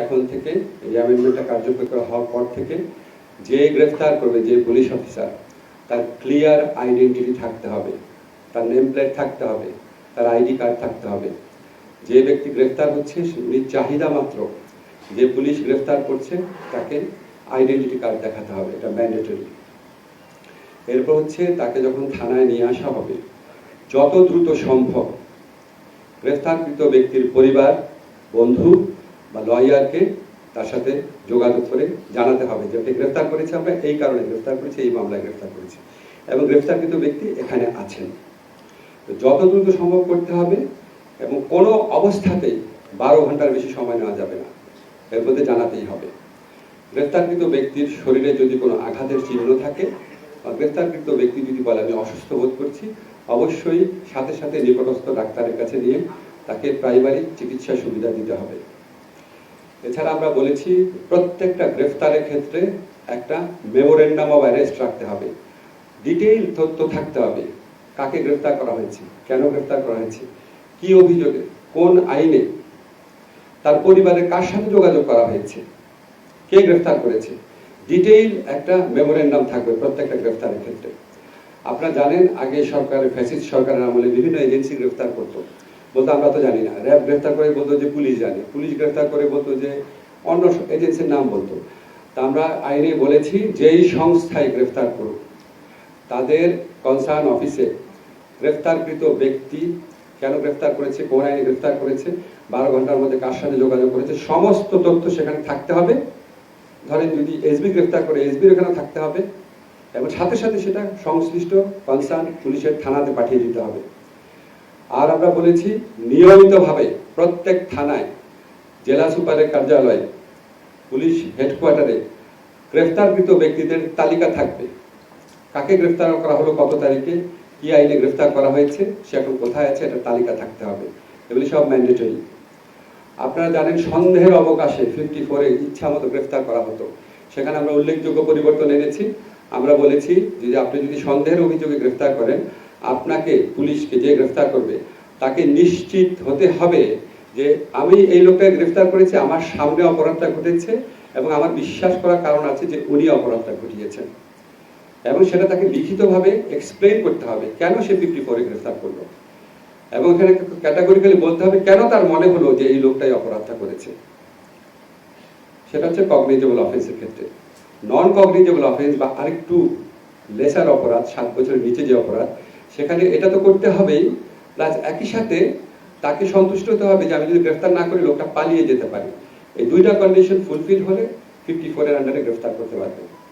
এখন থেকে এই অ্যামেন্ডমেন্টটা কার্যকর করা হওয়ার পর থেকে যে গ্রেফতার করবে, যে পুলিশ অফিসার, তার ক্লিয়ার আইডেন্টিটি থাকতে হবে, তার নেম প্লেট থাকতে হবে, তার আইডি কার্ড থাকতে হবে। যে ব্যক্তি গ্রেফতার হচ্ছে উনি চাহিদা মাত্র যে পুলিশ গ্রেফতার করছে তাকে আইডেন্টিটি কার্ড দেখাতে হবে, এটা ম্যান্ডেটরি। এরপর হচ্ছে তাকে যখন থানায় নিয়ে আসা হবে যত দ্রুত সম্ভব গ্রেফতারকৃত ব্যক্তির পরিবার, বন্ধু বা লয়ারকে তার সাথে যোগাযোগ করে জানাতে হবে যে ওকে গ্রেফতার করেছে, আমরা এই কারণে গ্রেফতার করেছি, এই মামলায় গ্রেফতার করেছি এবং গ্রেফতারকৃত ব্যক্তি এখানে আছেন। যত দ্রুত সম্ভব করতে হবে এবং কোনো অবস্থাতেই 12 ঘন্টার বেশি সময় নেওয়া যাবে না, এর মধ্যে জানাতেই হবে। গ্রেফতারকৃত ব্যক্তির শরীরে যদি কোনো আঘাতের চিহ্ন থাকে বা গ্রেফতারকৃত ব্যক্তি যদি বলে আমি অসুস্থ বোধ করছি, অবশ্যই সাথে সাথে নিকটস্থ ডাক্তারের কাছে নিয়ে তাকে প্রাইমারি চিকিৎসা সুবিধা দিতে হবে। এছাড়া আমরা বলেছি প্রত্যেকটা গ্রেফতারের ক্ষেত্রে একটা মেমোরেন্ডাম অফ অ্যারেস্ট রাখতে হবে, ডিটেইল তথ্য থাকতে হবে, কাকে গ্রেফতার করা হয়েছে, কেন গ্রেফতার করা হয়েছে, কি অভিযোগে, কোন আইনে, তার পরিবারের কার সাথে যোগাযোগ করা হয়েছে, কে গ্রেফতার করেছে, ডিটেইল একটা মেমোরেন্ডাম থাকবে প্রত্যেকটা গ্রেফতারের ক্ষেত্রে। আপনারা জানেন আগে সরকারের ফ্যাসিস্ট সরকারের আমলে বিভিন্ন এজেন্সি গ্রেফতার করতো, বলতো আমরা তো জানি না, র্যাব গ্রেফতার করে বলতো যে পুলিশ জানে, পুলিশ গ্রেফতার করে বলতো যে অন্য এজেন্সির নাম বলতো। তা আমরা আইনে বলেছি যেই সংস্থায় গ্রেফতার করুক তাদের কনসার্ন অফিসে গ্রেফতারকৃত ব্যক্তি কেন গ্রেফতার করেছে, কোন আইনে গ্রেফতার করেছে, 12 ঘন্টার মধ্যে কার সাথে যোগাযোগ করেছে, সমস্ত তথ্য সেখানে থাকতে হবে। ধরেন যদি এসবি গ্রেফতার করে এসবির ওখানে থাকতে হবে এবং সাথে সাথে সেটা সংশ্লিষ্ট কনসার্ন পুলিশের থানাতে পাঠিয়ে দিতে হবে। আর আমরা বলেছি নিয়মিতভাবে প্রত্যেক থানায়, জেলা সুপারের কার্যালয়ে, পুলিশ হেডকোয়ার্টারে গ্রেফতারকৃত ব্যক্তিদের তালিকা থাকবে, কাকে গ্রেফতার করা হলো, কত তারিখে, কি আইনে গ্রেফতার করা হয়েছে, সে এখন কোথায় আছে, এটা তালিকা থাকতে হবে। এগুলি সব ম্যান্ডেটরি। আপনারা জানেন সন্দেহের অবকাশে 54-এ ইচ্ছা মতো গ্রেফতার করা হতো, সেখানে আমরা উল্লেখযোগ্য পরিবর্তন এনেছি। আমরা বলেছি যে আপনি যদি সন্দেহের অভিযোগে গ্রেফতার করেন, আপনাকে পুলিশকে যে গ্রেফতার করবে তাকে নিশ্চিত হতে হবে যে আমি এই লোকটাকে গ্রেফতার করেছি, আমার সামনে অপরাধটা ঘটেছে এবং আমার বিশ্বাস করার কারণ আছে যে উনি অপরাধটা ঘটিয়েছেন এবং সেটা তাকে লিখিতভাবে এক্সপ্লেইন করতে হবে কেন সে 54-এ গ্রেফতার করলো এবং এখানে ক্যাটাগরিক্যালি বলতে হবে কেন তার মনে হলো যে এই লোকটাই অপরাধটা করেছে। সেটা হচ্ছে কগনিজেবল অফেন্সের ক্ষেত্রে। নন কগনিজেবল অফেন্স বা আরেকটু লেসার অপরাধ, 7 বছরের নিচে যে অপরাধ, সেখানে এটা তো করতে হবেই, প্লাস একই সাথে তাকে সন্তুষ্ট হতে হবে যে আমি যদি গ্রেফতার না করি লোকটা পালিয়ে যেতে পারে। এই দুইটা কন্ডিশন ফুলফিল হলে 54-এর আন্ডারে গ্রেফতার করতে পারবে।